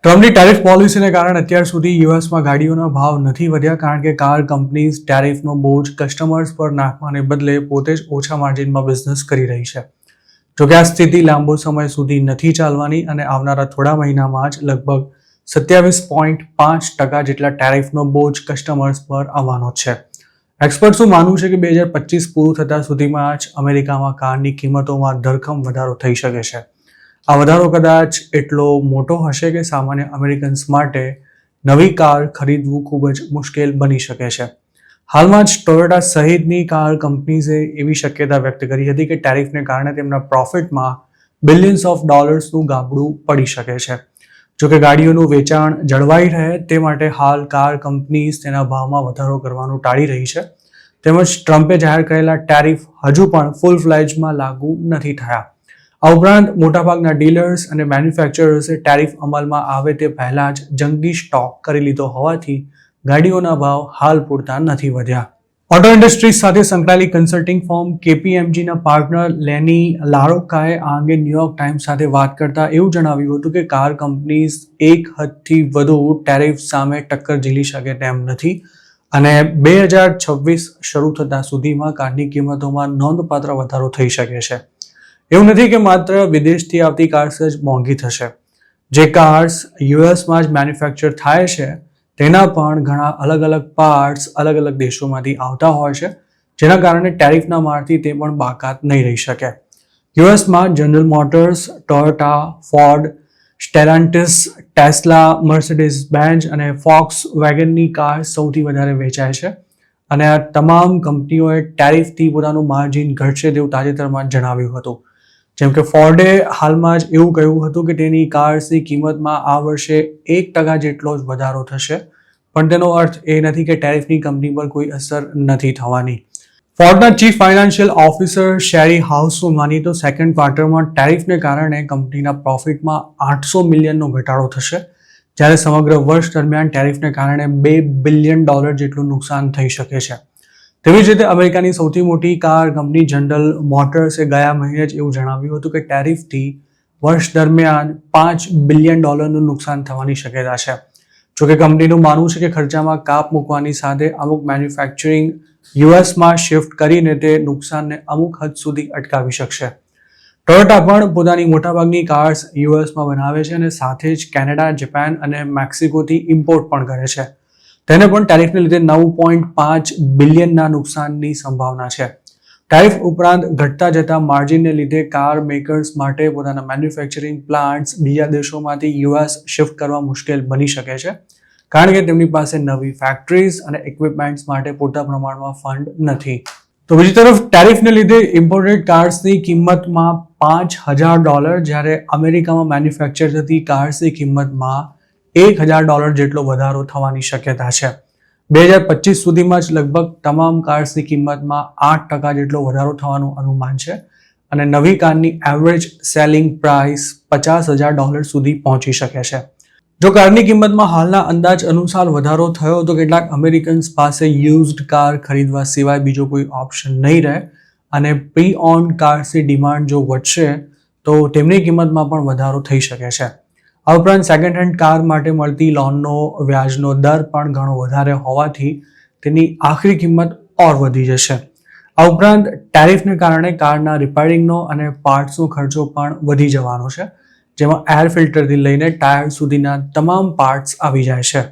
ટ્રમ્પની ટેરિફ પોલિસીને કારણે અત્યાર સુધી યુએસમાં ગાડીઓના ભાવ નથી વધ્યા કારણ કે કાર કંપનીઝ ટેરિફનો બોજ કસ્ટમર્સ પર નાખવાને બદલે પોતે જ ઓછા માર્જિનમાં બિઝનેસ કરી રહી છે. જોકે આ સ્થિતિ લાંબો સમય સુધી નથી ચાલવાની અને આવનારા થોડા મહિનામાં જ લગભગ 27.5% જેટલા ટેરિફનો બોજ કસ્ટમર્સ પર આવવાનો છે. એક્સપર્ટ્સનું માનવું છે કે 2025 પૂરું થતાં સુધીમાં જ અમેરિકામાં કારની કિંમતોમાં ધરખમ વધારો થઈ શકે છે. આ વધારો કદાચ એટલો મોટો હશે કે સામાન્ય અમેરિકન્સ માટે નવી કાર ખરીદવું ખૂબ જ મુશ્કેલ બની શકે છે. હાલમાં જ ટોયોટા સહિતની કાર કંપનીઝે એવી શક્યતા વ્યક્ત કરી હતી કે ટેરિફને કારણે તેમના પ્રોફિટમાં બિલિયન્સ ઓફ ડોલર્સનું ગાબડું પડી શકે છે. જોકે ગાડીઓનું વેચાણ જળવાઈ રહે તે માટે હાલ કાર કંપનીઝ તેના ભાવમાં વધારો કરવાનું ટાળી રહી છે. તેમજ ટ્રમ્પે જાહેર કરેલા ટેરિફ હજુ પણ ફૂલ ફ્લેજમાં લાગુ નથી થયા. આ ઉપરાંત મોટાભાગના ડીલર્સ અને મેન્યુફેક્ચરર્સે ટેરિફ અમલમાં આવે તે પહેલાં જ જંગી સ્ટોક કરી લીધો હોવાથી ગાડીઓના ભાવ હાલ પૂરતા નથી વધ્યા. ઓટો ઇન્ડસ્ટ્રીઝ સાથે સંકળાયેલી કન્સલ્ટિંગ ફર્મ KPMGના પાર્ટનર લેની લારોકાએ આ અંગે ન્યૂયોર્ક ટાઈમ્સ સાથે વાત કરતા એવું જણાવ્યું હતું કે કાર કંપનીઝ એક હદથી વધુ ટેરિફ સામે ટક્કર ઝીલી શકે તેમ નથી અને 2026 શરૂ થતાં સુધીમાં કારની કિંમતોમાં નોંધપાત્ર વધારો થઈ શકે છે. એવું નથી કે માત્ર વિદેશથી આવતી કાર્સ જ મોંઘી થશે. જે કાર્સ યુએસમાં જ મેન્યુફેક્ચર થાય છે તેના પણ ઘણા અલગ અલગ પાર્ટ્સ અલગ અલગ દેશોમાંથી આવતા હોય છે, જેના કારણે ટેરિફના મારથી તે પણ બાકાત નહીં રહી શકે. યુએસમાં General Motors, Toyota, Ford, Stellantis, Tesla, Mercedes Benz અને ફોક્સ વેગનની કાર સૌથી વધારે વેચાય છે અને આ તમામ કંપનીઓએ ટેરિફથી પોતાનું માર્જિન ઘટશે તેવું તાજેતરમાં જણાવ્યું હતું. જેમ કે ફોર્ડે હાલમાં જ એવું કહ્યું હતું કે તેની કાર્સની કિંમતમાં આ વર્ષે 1% જેટલો જ વધારો થશે, પણ તેનો અર્થ એ નથી કે ટેરિફની કંપની પર કોઈ અસર નથી થવાની. ફોર્ડના ચીફ ફાઇનાન્શિયલ ઓફિસર શેરી હાઉસનું માનીએ તો સેકન્ડ ક્વાર્ટરમાં ટેરિફને કારણે કંપનીના પ્રોફિટમાં $800 મિલિયનનો ઘટાડો થશે, જ્યારે સમગ્ર વર્ષ દરમિયાન ટેરિફને કારણે $2 બિલિયન જેટલું નુકસાન થઈ શકે છે. તેવી જ રીતે અમેરિકાની સૌથી મોટી કાર કંપની જનરલ મોટર્સે ગયા મહિને જ એવું જણાવ્યું હતું કે ટેરિફથી વર્ષ દરમિયાન $5 બિલિયન નુકસાન થવાની શક્યતા છે. જોકે કંપનીનું માનવું છે કે ખર્ચામાં કાપ મૂકવાની સાથે અમુક મેન્યુફેક્ચરિંગ યુએસમાં શિફ્ટ કરીને તે નુકસાનને અમુક હદ સુધી અટકાવી શકશે. ટોયોટા પણ પોતાની મોટાભાગની કાર્સ યુએસમાં બનાવે છે અને સાથે જ કેનેડા, જાપાન અને મેક્સિકોથી ઇમ્પોર્ટ પણ કરે છે. તેને પણ ટેરિફને લીધે 9.5 બિલિયનના નુકસાનની સંભાવના છે. ટેરિફ ઉપરાંત ઘટતા જતા માર્જિનને લીધે કાર મેકર્સ માટે પોતાના મેન્યુફેક્ચરિંગ પ્લાન્ટ્સ બીજા દેશોમાંથી યુએસ શિફ્ટ કરવા મુશ્કેલ બની શકે છે, કારણ કે તેમની પાસે નવી ફેક્ટરીઝ અને ઇક્વિપમેન્ટ્સ માટે પૂરતા પ્રમાણમાં ફંડ નથી. તો બીજી તરફ ટેરિફને લીધે ઇમ્પોર્ટેડ કાર્સની કિંમતમાં $5,000 જ્યારે અમેરિકામાં મેન્યુફેક્ચર થતી કાર્સની કિંમતમાં $1,000 જેટલો વધારો થવાની શક્યતા છે. 2025 સુધીમાં જ લગભગ તમામ કાર્સની કિંમતમાં 8% જેટલો વધારો થવાનું અનુમાન છે અને નવી કારની એવરેજ સેલિંગ પ્રાઇસ $50,000 સુધી પહોંચી શકે છે. જો કારની કિંમતમાં હાલના અંદાજ અનુસાર વધારો થયો તો કેટલાક અમેરિકન્સ પાસે યુઝડ કાર ખરીદવા સિવાય બીજો કોઈ ઓપ્શન નહીં રહે અને પ્રી ઓન્ડ કાર્સની ડિમાન્ડ જો વધશે તો તેમની કિંમતમાં પણ વધારો થઈ શકે છે. આ ઉપરાંત સેકન્ડ હેન્ડ કાર માટે મળતી લોનનો વ્યાજનો દર પણ ઘણો વધારે હોવાથી તેની આખરી કિંમત ઓર વધી જશે. આ ઉપરાંત ટેરિફને કારણે કારના રિપેરિંગનો અને પાર્ટ્સનો ખર્ચો પણ વધી જવાનો છે, જેમાં એર ફિલ્ટરથી લઈને ટાયર સુધીના તમામ પાર્ટ્સ આવી જાય છે.